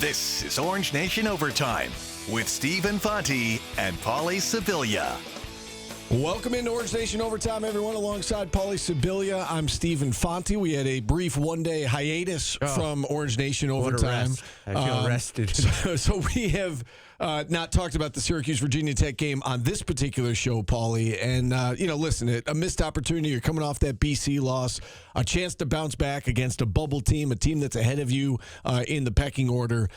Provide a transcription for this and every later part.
This is Orange Nation Overtime with Steve Infanti and Paulie Sibilia. Welcome into Orange Nation Overtime, everyone. Alongside Paulie Sibilia, I'm Steve Infanti. We had a brief one-day hiatus from Orange Nation Overtime. I feel rested. So we have not talked about the Syracuse-Virginia Tech game on this particular show, Paulie. And, listen, a missed opportunity. You're coming off that BC loss, a chance to bounce back against a bubble team, a team that's ahead of you in the pecking order.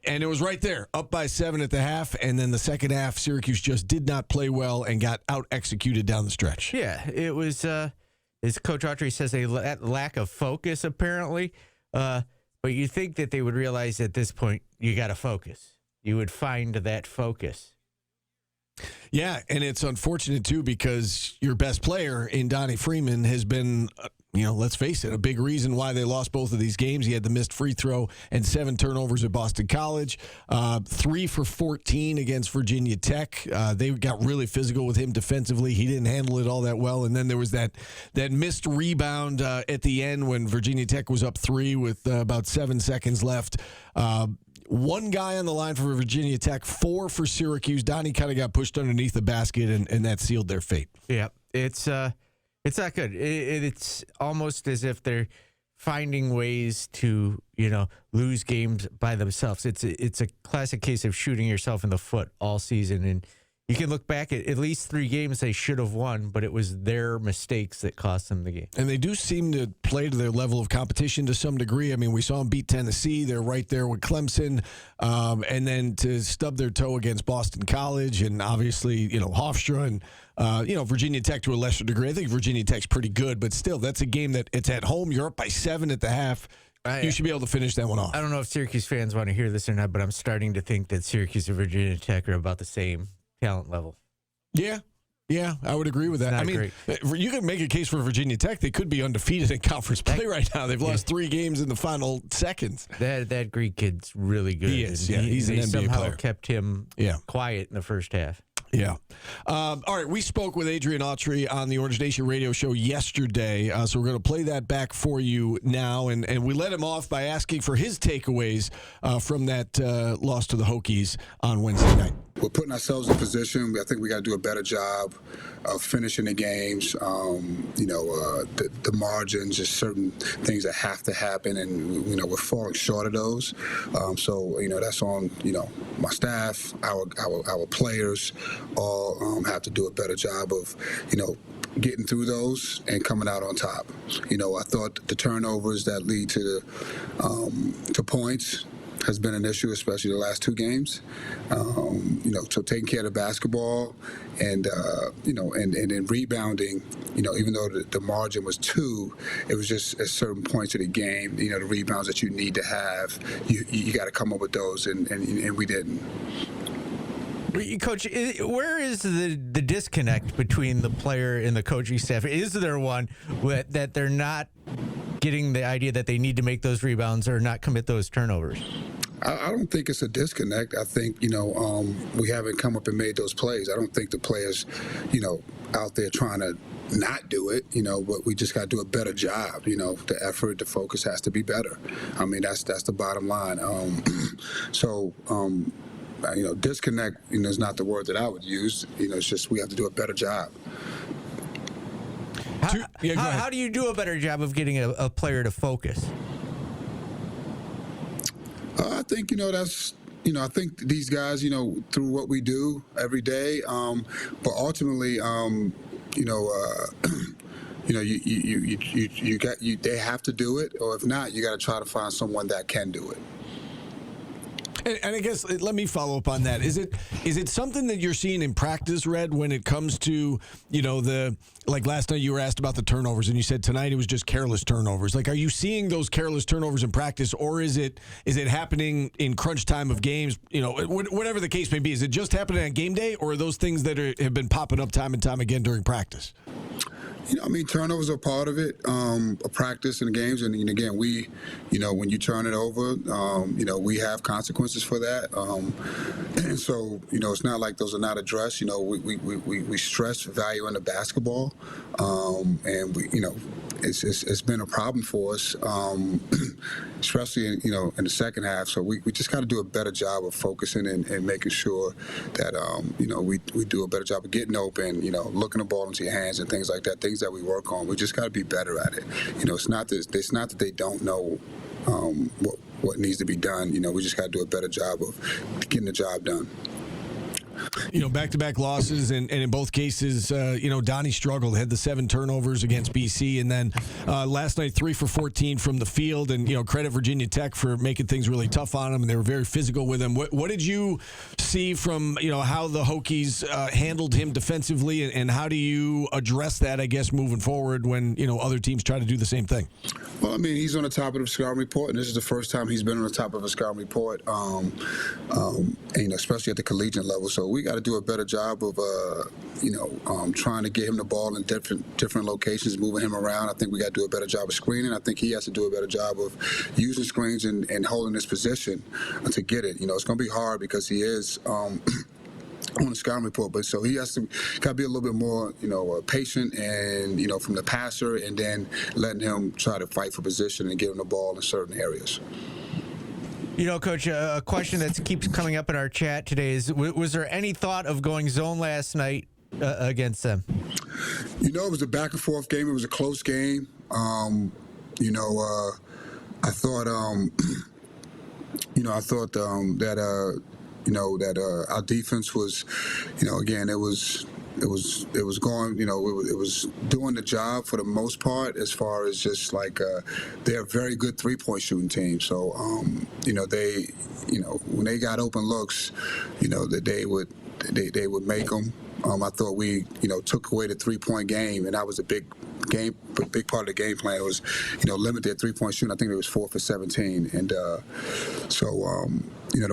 And it was right there, up by 7 at the half, and then the second half, Syracuse just did not play well and got out-executed down the stretch. Yeah, it was, as Coach Autry says, a lack of focus, apparently. But you think that they would realize at this point, you got to focus. You would find that focus. Yeah, and it's unfortunate, too, because your best player in Donnie Freeman has been, let's face it, a big reason why they lost both of these games. He had the missed free throw and 7 turnovers at Boston College, 3 for 14 against Virginia Tech. They got really physical with him defensively. He didn't handle it all that well. And then there was that missed rebound at the end when Virginia Tech was up 3 with about 7 seconds left. One guy on the line for Virginia Tech, 4 for Syracuse. Donnie kind of got pushed underneath the basket, and that sealed their fate. Yeah, it's not good. It's almost as if they're finding ways to, lose games by themselves. It's a classic case of shooting yourself in the foot all season. And you can look back at least 3 games they should have won, but it was their mistakes that cost them the game. And they do seem to play to their level of competition to some degree. I mean, we saw them beat Tennessee. They're right there with Clemson. And then to stub their toe against Boston College and obviously, Hofstra and, Virginia Tech to a lesser degree. I think Virginia Tech's pretty good, but still, that's a game that it's at home. You're up by 7 at the half. You should be able to finish that one off. I don't know if Syracuse fans want to hear this or not, but I'm starting to think that Syracuse and Virginia Tech are about the same talent level. Yeah, I would agree with that. I mean, you can make a case for Virginia Tech. They could be undefeated in conference play right now. They've lost 3 games in the final seconds. That Greek kid's really good. He is, yeah. He's an NBA somehow player. Kept him quiet in the first half. Yeah. All right, we spoke with Adrian Autry on the Orange Nation radio show yesterday, so we're going to play that back for you now, and we let him off by asking for his takeaways from that loss to the Hokies on Wednesday night. We're putting ourselves in position. I think we got to do a better job of finishing the games. The margins, just certain things that have to happen, and we're falling short of those. So that's on my staff, our players, all have to do a better job of getting through those and coming out on top. I thought the turnovers that lead to points has been an issue, especially the last 2 games. So taking care of the basketball and then rebounding, even though the margin was 2, it was just at certain points of the game, the rebounds that you need to have, you got to come up with those, and we didn't. Coach, where is the disconnect between the player and the coaching staff? Is there one that they're not getting the idea that they need to make those rebounds or not commit those turnovers? I don't think it's a disconnect. I think, we haven't come up and made those plays. I don't think the players, out there trying to not do it, but we just got to do a better job. The effort, the focus has to be better. I mean, that's the bottom line. Disconnect, is not the word that I would use. It's just we have to do a better job. How do you do a better job of getting a player to focus? I think, that's, I think these guys, through what we do every day, but ultimately, they have to do it, or if not, you got to try to find someone that can do it. And I guess let me follow up on that. Is it something that you're seeing in practice, Red, when it comes to, like last night you were asked about the turnovers and you said tonight it was just careless turnovers. Like, are you seeing those careless turnovers in practice, or is it happening in crunch time of games? Whatever the case may be, is it just happening on game day, or are those things that have been popping up time and time again during practice? Turnovers are part of it, a practice in the games. And again, we, when you turn it over, we have consequences for that. And so, it's not like those are not addressed. We stress value in the basketball. And we, it's been a problem for us, especially in the second half. So we just got to do a better job of focusing and making sure that we do a better job of getting open, looking the ball into your hands and things like that. Things that we work on. We just got to be better at it. It's not that they don't know what needs to be done. We just got to do a better job of getting the job done. Back-to-back losses, and in both cases, Donnie struggled, had the 7 turnovers against BC, and then last night 3 for 14 from the field, and credit Virginia Tech for making things really tough on him, and they were very physical with him. What did you see from how the Hokies handled him defensively, and how do you address that, I guess, moving forward when other teams try to do the same thing? Well, I mean, he's on the top of the scouting report, and this is the first time he's been on the top of a scouting report, especially at the collegiate level. So we got to do a better job of, trying to get him the ball in different locations, moving him around. I think we got to do a better job of screening. I think he has to do a better job of using screens and holding his position to get it. It's going to be hard because he is on the scouting report, but so he has to got to be a little bit more, patient and from the passer, and then letting him try to fight for position and give him the ball in certain areas. Coach, a question that keeps coming up in our chat today is: was there any thought of going zone last night against them? It was a back and forth game. It was a close game. I thought, that our defense was, again, it was going, it was doing the job for the most part, as far as just like they're a very good 3-point shooting team. So, they, when they got open looks, that they would make them. I thought we, took away the 3-point game, and that was a big part of the game plan was, limit their 3-point shooting. I think it was 4 for 17, and the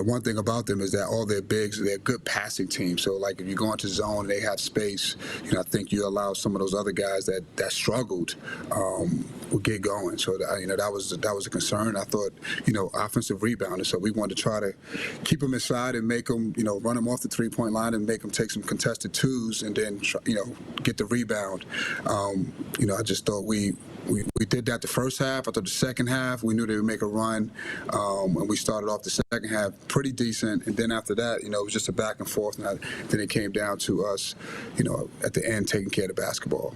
one thing about them is that all their bigs, they're a good passing team. So, like, if you go into zone and they have space, I think you allow some of those other guys that struggled will get going. So, that was a concern. I thought, offensive rebounding. So we wanted to try to keep them inside and make them, run them off the 3-point line and make them take some contested twos and then, get the rebound. I just thought we did that the first half. I thought the second half, we knew they would make a run, and we started off the second half pretty decent. And then after that, it was just a back and forth. And then it came down to us, at the end, taking care of the basketball.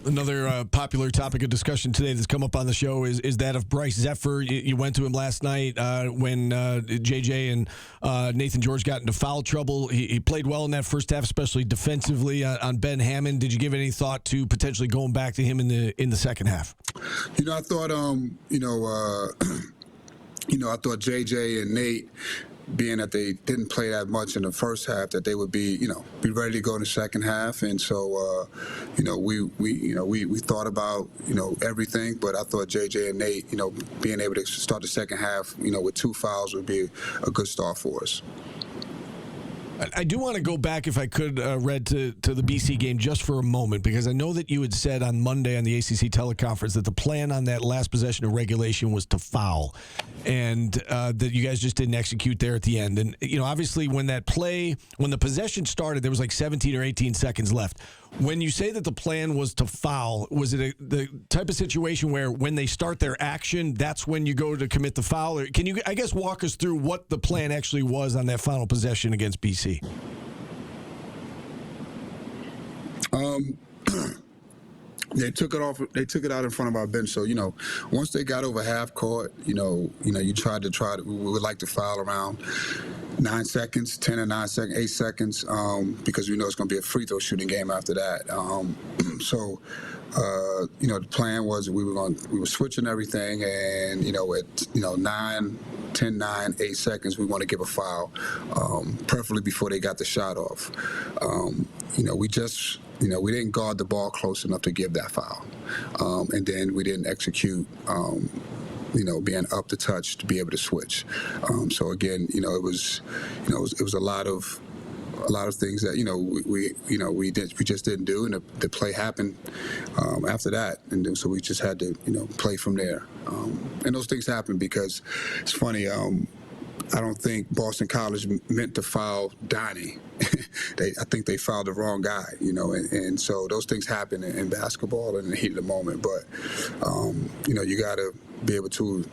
Another popular topic of discussion today that's come up on the show is that of Bryce Zephyr. You went to him last night when JJ and Nathan George got into foul trouble. He played well in that first half, especially defensively on Ben Hammond. Did you give any thought to potentially going back to him in the second half? I thought, I thought JJ and Nate, being that they didn't play that much in the first half, that they would be ready to go in the second half. And so, we thought about, everything, but I thought JJ and Nate, being able to start the second half, with 2 fouls would be a good start for us. I do want to go back, if I could, Red, to the BC game just for a moment, because I know that you had said on Monday on the ACC teleconference that the plan on that last possession of regulation was to foul, and that you guys just didn't execute there at the end. And, obviously when the possession started, there was like 17 or 18 seconds left. When you say that the plan was to foul, was it the type of situation where when they start their action, that's when you go to commit the foul? Or can you, I guess, walk us through what the plan actually was on that final possession against BC? They took it off. They took it out in front of our bench. So once they got over half court, we would like to foul around 9 seconds, 10 or 9 seconds, 8 seconds, because we know it's going to be a free throw shooting game after that. The plan was we were switching everything, and at 9, 10, 9, 8 seconds, we want to give a foul, preferably before they got the shot off. We didn't guard the ball close enough to give that foul, and then we didn't execute. Being up the touch to be able to switch. So again, it was a lot of things that we just didn't do, and the play happened after that, and then, so we just had to play from there. And those things happen because it's funny. I don't think Boston College meant to foul Donnie. I think they fouled the wrong guy, and so those things happen in basketball and in the heat of the moment. But, you got to be able to,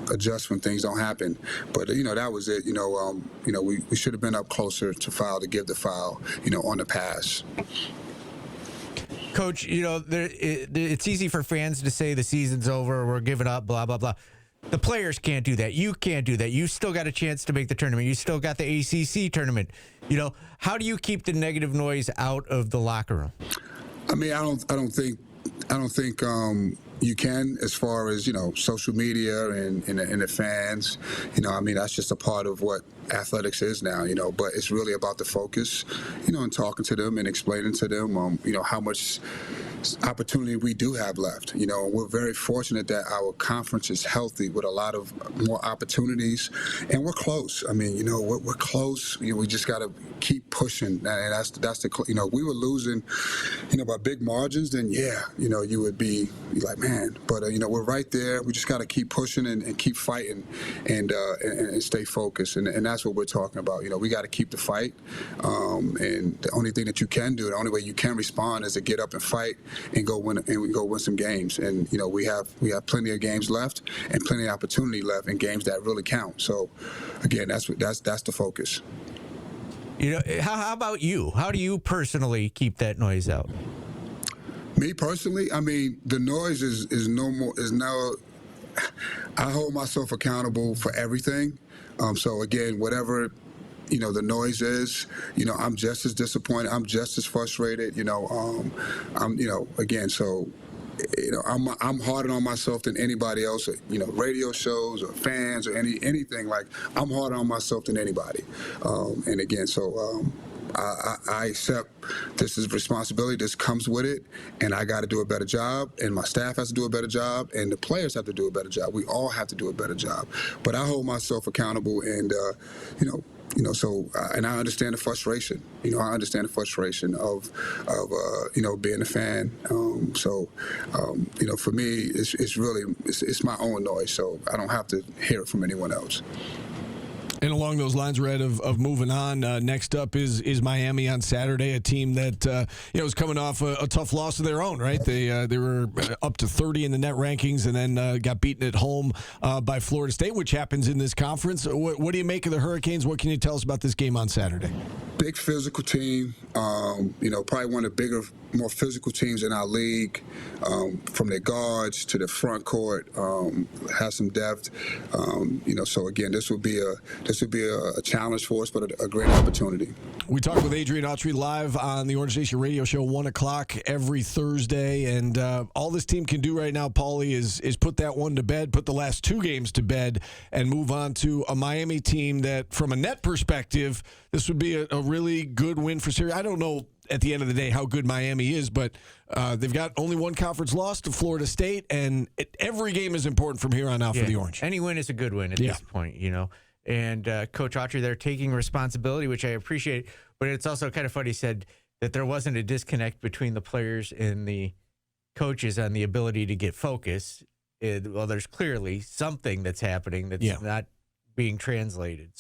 adjust when things don't happen. But, that was it. We should have been up closer to foul, to give the foul, on the pass. Coach, it's easy for fans to say the season's over, we're giving up, blah, blah, blah. The players can't do that. You can't do that. You still got a chance to make the tournament. You still got the ACC tournament. How do you keep the negative noise out of the locker room? I mean, I don't think you can, as far as social media and the fans. That's just a part of what athletics is now. But it's really about the focus, and talking to them and explaining to them, how much opportunity we do have left. We're very fortunate that our conference is healthy with a lot of more opportunities, and we're close. I mean, we're close. We just got to keep pushing, and that's the. We were losing, by big margins. Then you would be like, man. But we're right there. We just got to keep pushing and keep fighting, and stay focused. And that's what we're talking about. We got to keep the fight. And the only thing that you can do, the only way you can respond, is to get up and fight and go win some games. And we have plenty of games left and plenty of opportunity left in games that really count. So again, that's the focus. How about you? How do you personally keep that noise out? Me personally, I mean, the noise is now. I hold myself accountable for everything. So again, whatever the noise is, I'm just as disappointed. I'm just as frustrated. Again, so. I'm harder on myself than anybody else. Radio shows or fans or anything, like, I'm harder on myself than anybody. And again, so. I accept this is responsibility. This comes with it, and I got to do a better job, and my staff has to do a better job, and the players have to do a better job. We all have to do a better job. But I hold myself accountable, and so and I understand the frustration. I understand the frustration of being a fan. For me, it's really my own noise. So I don't have to hear it from anyone else. And along those lines, Red, of moving on, next up is Miami on Saturday, a team that is coming off a tough loss of their own, right? They were up to 30 in the net rankings and then got beaten at home by Florida State, which happens in this conference. What do you make of the Hurricanes? What can you tell us about this game on Saturday? Big physical team, probably one of the bigger, more physical teams in our league, from their guards to the front court, has some depth. So again, this would be a challenge for us, but a great opportunity. We talk with Adrian Autry live on the Orange Nation Radio Show, 1 o'clock every Thursday, and all this team can do right now, Paulie, is put that one to bed, put the last two games to bed, and move on to a Miami team that, from a net perspective, this would be a really good win for Syria. I don't know at the end of the day how good Miami is, but they've got only one conference loss to Florida State, and every game is important from here on out for the Orange. Any win is a good win at this point, And Coach Autry, they're taking responsibility, which I appreciate, but it's also kind of funny, he said that there wasn't a disconnect between the players and the coaches on the ability to get focus. Well, there's clearly something that's happening that's not being translated.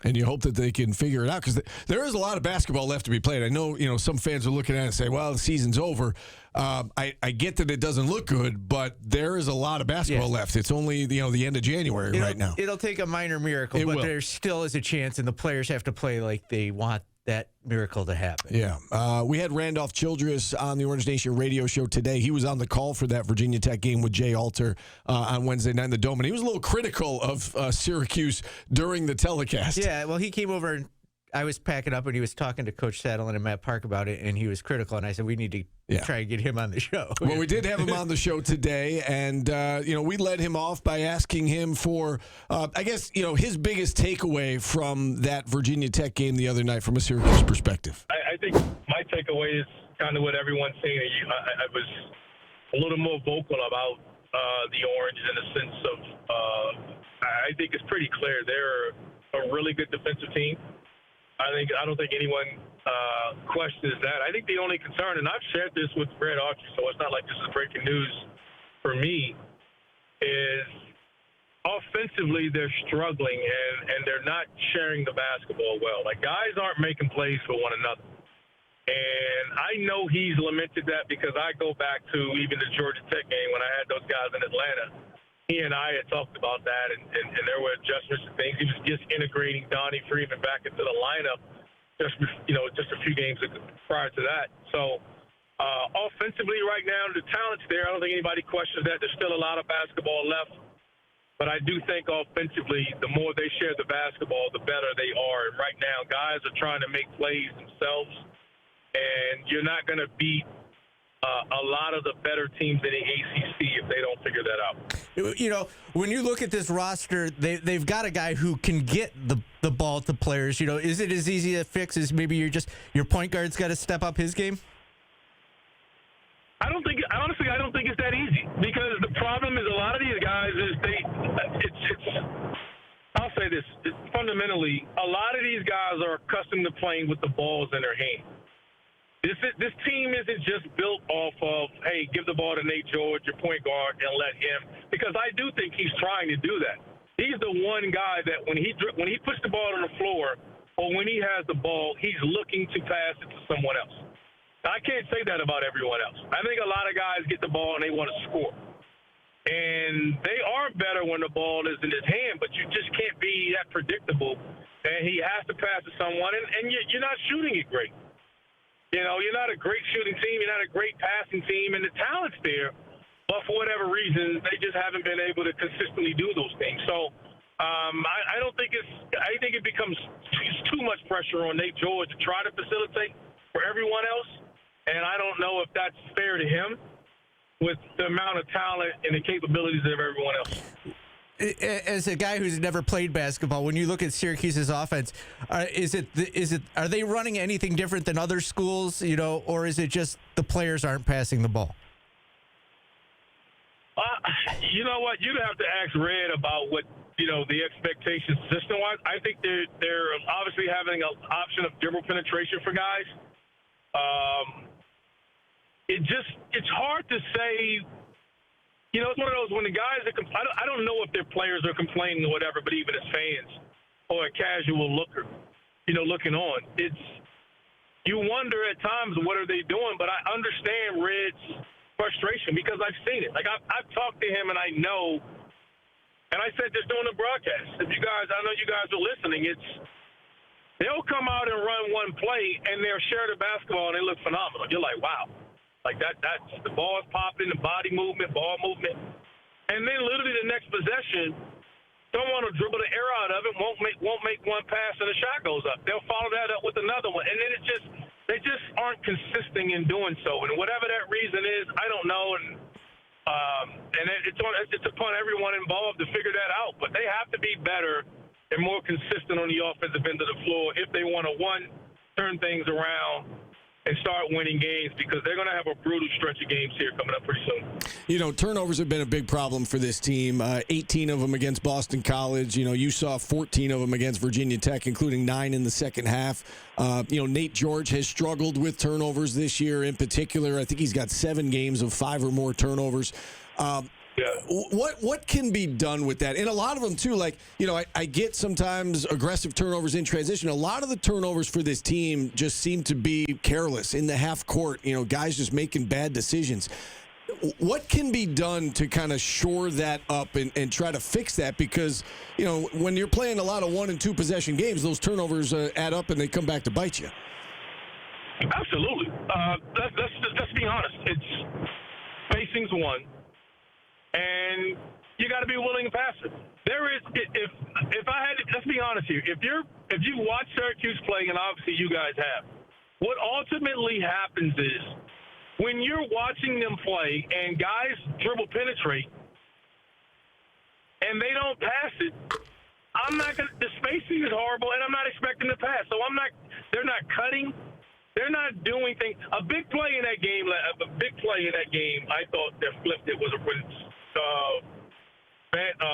And you hope that they can figure it out, because there is a lot of basketball left to be played. I know, some fans are looking at it and say, well, the season's over. I get that it doesn't look good, but there is a lot of basketball left. It's only, the end of January right now. It'll take a minor miracle, but there still is a chance, and the players have to play like they want that miracle to happen. Yeah. We had Randolph Childress on the Orange Nation Radio Show today. He was on the call for that Virginia Tech game with Jay Alter on Wednesday night in the Dome, and he was a little critical of Syracuse during the telecast. Yeah, well, he came over and I was packing up, and he was talking to Coach Saddleton and Matt Park about it, and he was critical, and I said, we need to try and get him on the show. Well, we did have him on the show today, and, we led him off by asking him for, I guess, his biggest takeaway from that Virginia Tech game the other night from a Syracuse perspective. I think my takeaway is kind of what everyone's saying. I was a little more vocal about the Orange in the sense of I think it's pretty clear they're a really good defensive team. I don't think anyone questions that. I think the only concern, and I've shared this with Red Autry, so it's not like this is breaking news for me, is offensively, they're struggling, and they're not sharing the basketball well. Like, guys aren't making plays for one another. And I know he's lamented that because I go back to even the Georgia Tech game when I had those guys in Atlanta. He and I had talked about that, and there were adjustments and things. He was just integrating Donnie Freeman back into the lineup just a few games prior to that. So offensively right now, the talent's there. I don't think anybody questions that. There's still a lot of basketball left. But I do think offensively, the more they share the basketball, the better they are. And right now, guys are trying to make plays themselves. And you're not going to beat a lot of the better teams in the ACC if they don't figure that out. You know, when you look at this roster, they've got a guy who can get the ball to players. You know, is it as easy to fix as maybe your point guard's got to step up his game? I don't think it's that easy, because the problem is a lot of these guys I'll say this, fundamentally, a lot of these guys are accustomed to playing with the balls in their hand. This team isn't just built off of, hey, give the ball to Nate George, your point guard, and let him. Because I do think he's trying to do that. He's the one guy that when he puts the ball on the floor or when he has the ball, he's looking to pass it to someone else. I can't say that about everyone else. I think a lot of guys get the ball and they want to score. And they are better when the ball is in his hand, but you just can't be that predictable. And he has to pass to someone, and you're not shooting it great. You know, you're not a great shooting team. You're not a great passing team, and the talent's there. But for whatever reason, they just haven't been able to consistently do those things. So I don't think I think it becomes too much pressure on Nate George to try to facilitate for everyone else. And I don't know if that's fair to him with the amount of talent and the capabilities of everyone else. As a guy who's never played basketball, when you look at Syracuse's offense, are they running anything different than other schools, you know, or is it just the players aren't passing the ball? You know what? You'd have to ask Red about what, you know, the expectations system-wise. I think they're obviously having an option of dribble penetration for guys. It's hard to say. You know, it's one of those when the guys are I don't know if their players are complaining or whatever, but even as fans or a casual looker, you know, looking on, you wonder at times what are they doing. But I understand Red's frustration because I've seen it. Like I've talked to him and I know, and I said this during the broadcast. If you guys, I know you guys are listening. They'll come out and run one play and they'll share the basketball and they look phenomenal. You're like, wow. Like that's the ball is popping, the body movement, ball movement. And then literally the next possession, someone will dribble the air out of it, won't make one pass, and the shot goes up. They'll follow that up with another one. And then they just aren't consistent in doing so. And whatever that reason is, I don't know. And it's upon everyone involved to figure that out. But they have to be better and more consistent on the offensive end of the floor if they want to, one, turn things around and start winning games, because they're going to have a brutal stretch of games here coming up pretty soon. You know, turnovers have been a big problem for this team. 18 of them against Boston College. You know, you saw 14 of them against Virginia Tech, including 9 in the second half. You know, Nate George has struggled with turnovers this year in particular. I think he's got 7 games of 5 or more turnovers. What can be done with that? And a lot of them, too, like, you know, I get sometimes aggressive turnovers in transition. A lot of the turnovers for this team just seem to be careless in the half court, you know, guys just making bad decisions. What can be done to kind of shore that up and try to fix that? Because, you know, when you're playing a lot of 1- and 2-possession games, those turnovers add up and they come back to bite you. Absolutely. Let's be honest. It's spacing's one. And you got to be willing to pass it. There is, if I had to, let's be honest here. If you watch Syracuse play, and obviously you guys have, what ultimately happens is when you're watching them play and guys dribble penetrate and they don't pass it, the spacing is horrible, and I'm not expecting to pass. So they're not cutting. They're not doing things. A big play in that game, I thought that flipped it was when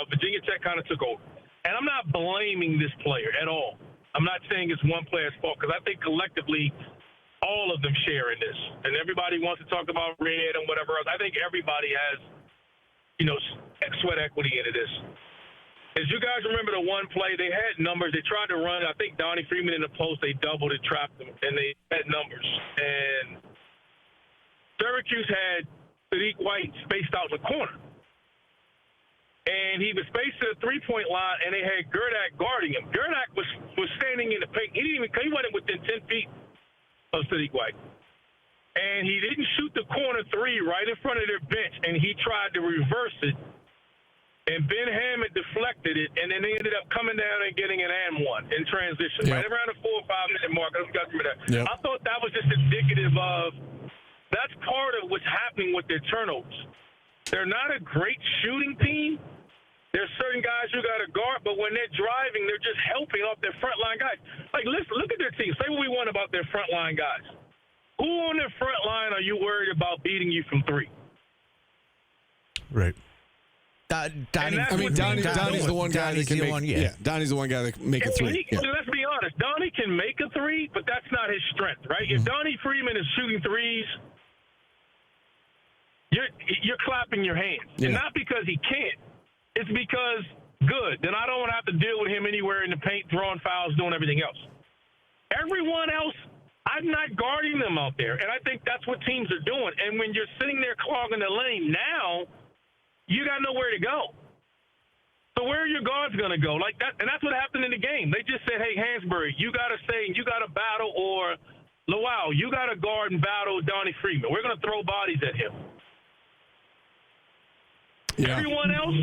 Virginia Tech kind of took over. And I'm not blaming this player at all. I'm not saying it's one player's fault, because I think collectively all of them share in this. And everybody wants to talk about Red and whatever else. I think everybody has, you know, sweat equity into this. As you guys remember the one play, they had numbers. They tried to run. I think Donnie Freeman in the post, they doubled and trapped him, and they had numbers. And Syracuse had Sadiq White spaced out in the corner. And he was spaced to the three-point line, and they had Gerdak guarding him. Gerdak was standing in the paint. He wasn't within 10 feet of Sadiq White. And he didn't shoot the corner three right in front of their bench, and he tried to reverse it. And Ben Hammond deflected it, and then they ended up coming down and getting an and one in transition, right around the 4 or 5 minute mark. I don't know if you guys remember that. Yep. I thought that was just indicative of that's part of what's happening with their turnovers. They're not a great shooting team. There's certain guys who got to guard, but when they're driving, they're just helping off their frontline guys. Like, listen, look at their team. Say what we want about their frontline guys. Who on their front line are you worried about beating you from three? Right. Donnie's the one guy that can make. Donnie's the one guy that can make a three. Let's be honest. Donnie can make a three, but that's not his strength, right? Mm-hmm. If Donnie Freeman is shooting threes, you're clapping your hands, and not because he can't. It's because good. Then I don't want to have to deal with him anywhere in the paint, drawing fouls, doing everything else. Everyone else, I'm not guarding them out there, and I think that's what teams are doing. And when you're sitting there clogging the lane now, you got nowhere to go. So where are your guards going to go? Like that, and that's what happened in the game. They just said, hey, Hansberry, you got to stay, you got to battle, or Lowell, you got to guard and battle Donnie Freeman. We're going to throw bodies at him. Yeah. Everyone else,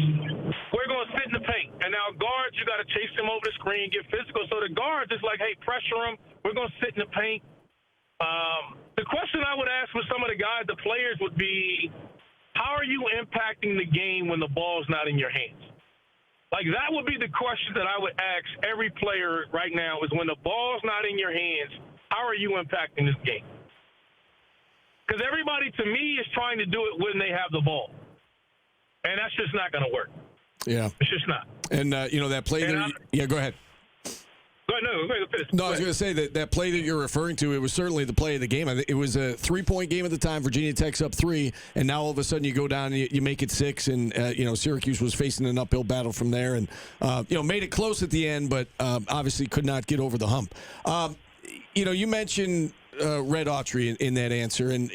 we're going to sit in the paint. And now guards, you got to chase them over the screen, get physical. So the guards, it's like, hey, pressure them. We're going to sit in the paint. The question I would ask with some of the guys, the players, would be, how are you impacting the game when the ball's not in your hands? Like, that would be the question that I would ask every player right now is when the ball's not in your hands, how are you impacting this game? Because everybody, to me, is trying to do it when they have the ball. And that's just not going to work. Yeah. It's just not. And, that play there. Yeah, go ahead. Go ahead. No, I was going to say that play that you're referring to, it was certainly the play of the game. It was a 3-point game at the time. Virginia Tech's up 3, and now all of a sudden you go down and you make it 6, and, Syracuse was facing an uphill battle from there and, made it close at the end, but obviously could not get over the hump. You mentioned Red Autry in that answer, and,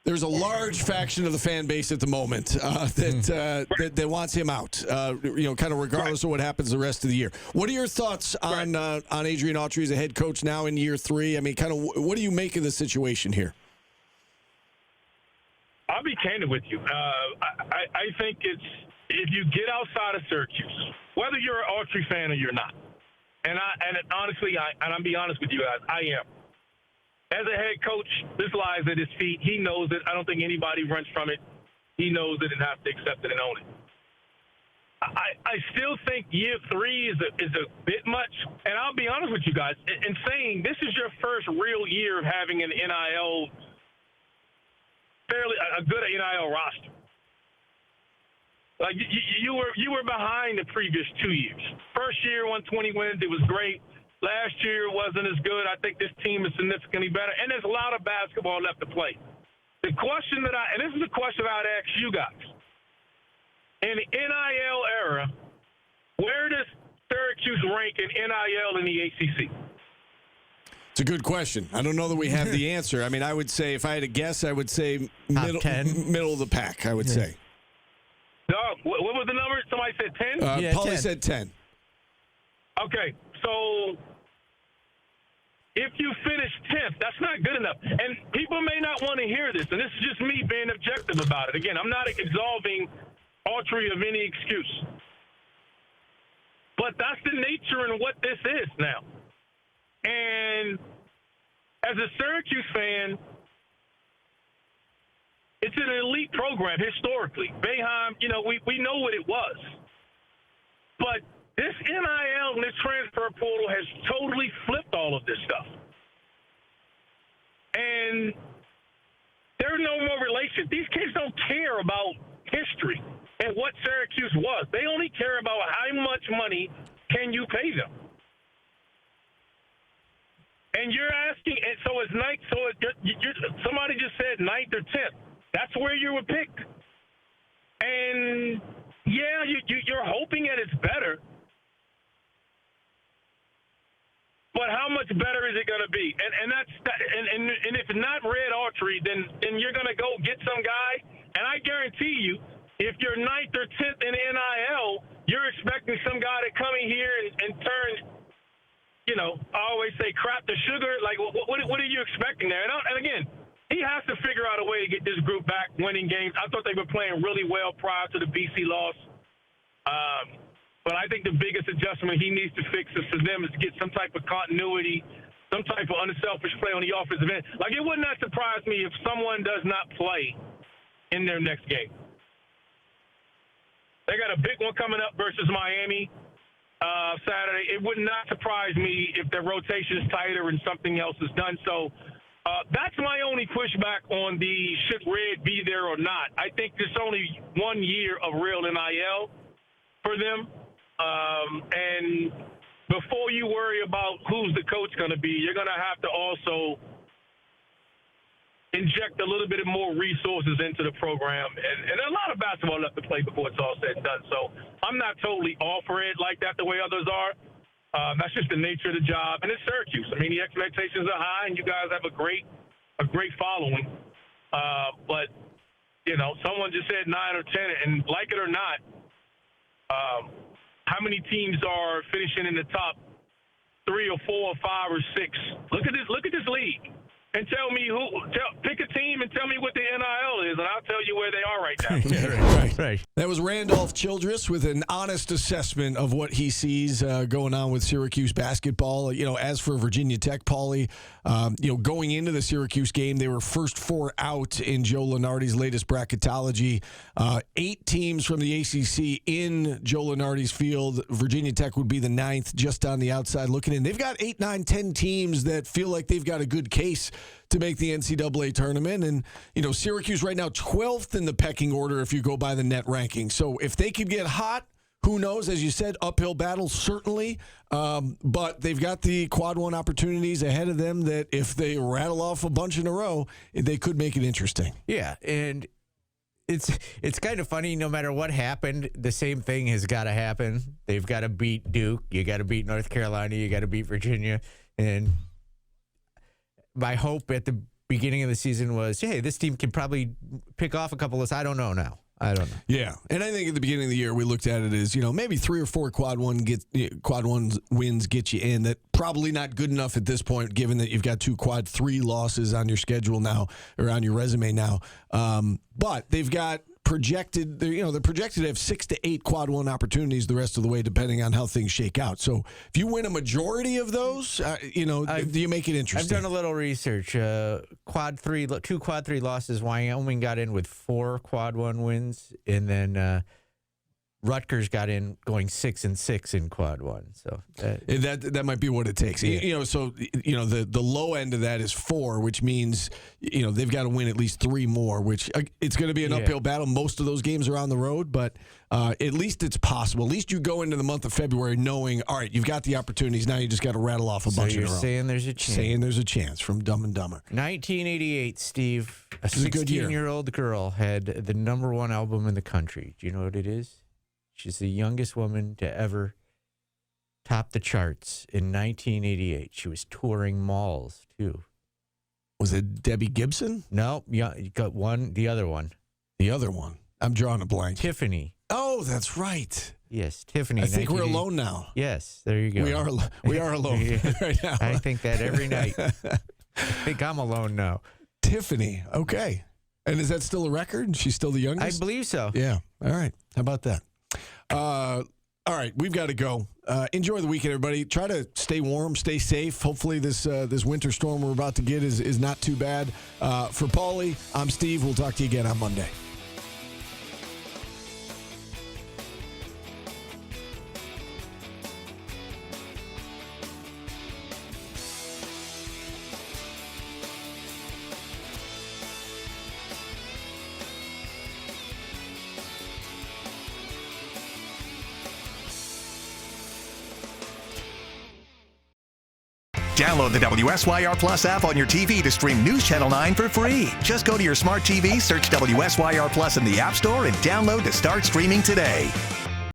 There's a large faction of the fan base at the moment that wants him out, kind of regardless of what happens the rest of the year. What are your thoughts on Adrian Autry as a head coach now in year 3? I mean, kind of what do you make of the situation here? I'll be candid with you. I think it's if you get outside of Syracuse, whether you're an Autry fan or you're not, and honestly, I'll be honest with you guys, I am. As a head coach, this lies at his feet. He knows it. I don't think anybody runs from it. He knows it and has to accept it and own it. I still think year 3 is a bit much. And I'll be honest with you guys, in saying this is your first real year of having an NIL, a good NIL roster. Like you were behind the previous 2 years. First year, 120 wins. It was great. Last year wasn't as good. I think this team is significantly better, and there's a lot of basketball left to play. The question and this is a question I'd ask you guys. In the NIL era, where does Syracuse rank in NIL in the ACC? It's a good question. I don't know that we have the answer. I mean, I would say, if I had to guess, I would say middle of the pack, I would say. What was the number? Somebody said 10? Paulie said 10. Okay, so if you finish 10th, that's not good enough. And people may not want to hear this, and this is just me being objective about it. Again, I'm not absolving Autry of any excuse. But that's the nature and what this is now. And as a Syracuse fan, it's an elite program historically. Boeheim, we know what it was. But this NIL and this transfer portal has totally flipped all of this stuff. And there's no more relation. These kids don't care about history and what Syracuse was. They only care about how much money can you pay them. And you're asking, and so it's ninth. So somebody just said 9th or 10th. That's where you were picked. And Yeah, you're hoping that it's better. But how much better is it going to be? And if it's not red archery, then you're going to go get some guy. And I guarantee you, if you're 9th or 10th in NIL, you're expecting some guy to come in here and turn, I always say crap to sugar. Like, what are you expecting there? And again, he has to figure out a way to get this group back winning games. I thought they were playing really well prior to the BC loss. But I think the biggest adjustment he needs to fix is for them is to get some type of continuity, some type of unselfish play on the offensive end. Like, it would not surprise me if someone does not play in their next game. They got a big one coming up versus Miami Saturday. It would not surprise me if their rotation is tighter and something else is done. So that's my only pushback on the should Red be there or not. I think there's only 1 year of real NIL for them. And before you worry about who's the coach going to be, you're going to have to also inject a little bit more resources into the program. And a lot of basketball left to play before it's all said and done. So I'm not totally all for it like that the way others are. That's just the nature of the job. And it's Syracuse. I mean, the expectations are high, and you guys have a great following. But, someone just said 9 or 10, and like it or not, how many teams are finishing in the top 3 or 4 or 5 or 6? Look at this league, and tell me pick a team and tell me what the NIL is, and I'll tell you where they are right now. Right. That was Randolph Childress with an honest assessment of what he sees going on with Syracuse basketball. As for Virginia Tech, Paulie, going into the Syracuse game, they were first 4 out in Joe Lunardi's latest bracketology. 8 teams from the ACC in Joe Lunardi's field. Virginia Tech would be the 9th, just on the outside looking in. They've got 8, 9, 10 teams that feel like they've got a good case to make the NCAA tournament. And, Syracuse right now 12th in the pecking order if you go by the net ranking. So if they could get hot, who knows? As you said, uphill battle, certainly. But they've got the quad one opportunities ahead of them that if they rattle off a bunch in a row, they could make it interesting. Yeah, and it's kind of funny. No matter what happened, the same thing has got to happen. They've got to beat Duke. You got to beat North Carolina. You got to beat Virginia. And my hope at the beginning of the season was, hey, this team can probably pick off a couple of. I don't know now. Yeah, and I think at the beginning of the year we looked at it as maybe 3 or 4 quad one wins get you in. That probably not good enough at this point, given that you've got 2 quad 3 losses on your schedule now or on your resume now. But they've got projected. They're projected to have 6 to 8 quad one opportunities the rest of the way, depending on how things shake out. So if you win a majority of those, do you make it interesting? I've done a little research. 2 quad 3 losses. Wyoming got in with 4 quad 1 wins, and then Rutgers got in going 6-6 in quad 1. So that might be what it takes. Yeah. The low end of that is 4, which means they've got to win at least 3 more. Which it's going to be an uphill battle. Most of those games are on the road, but at least it's possible. At least you go into the month of February knowing, all right, you've got the opportunities. Now you just got to rattle off a bunch in a row. Saying there's a chance. Saying there's a chance from Dumb and Dumber. 1988, Steve. A 16-year-old girl had the #1 album in the country. Do you know what it is? She's the youngest woman to ever top the charts in 1988. She was touring malls, too. Was it Debbie Gibson? No, you got one. The other one. The other one. I'm drawing a blank. Tiffany. Oh, that's right. Yes, Tiffany. I think we're alone now. Yes, there you go. We are alone right now. I think that every night. I think I'm alone now. Tiffany. Okay. And is that still a record? She's still the youngest? I believe so. Yeah. All right. How about that? All right, we've got to go. Enjoy the weekend, everybody. Try to stay warm, stay safe. Hopefully this winter storm we're about to get is not too bad. For Paulie, I'm Steve. We'll talk to you again on Monday. Download the WSYR Plus app on your TV to stream News Channel 9 for free. Just go to your smart TV, search WSYR Plus in the App Store, and download to start streaming today.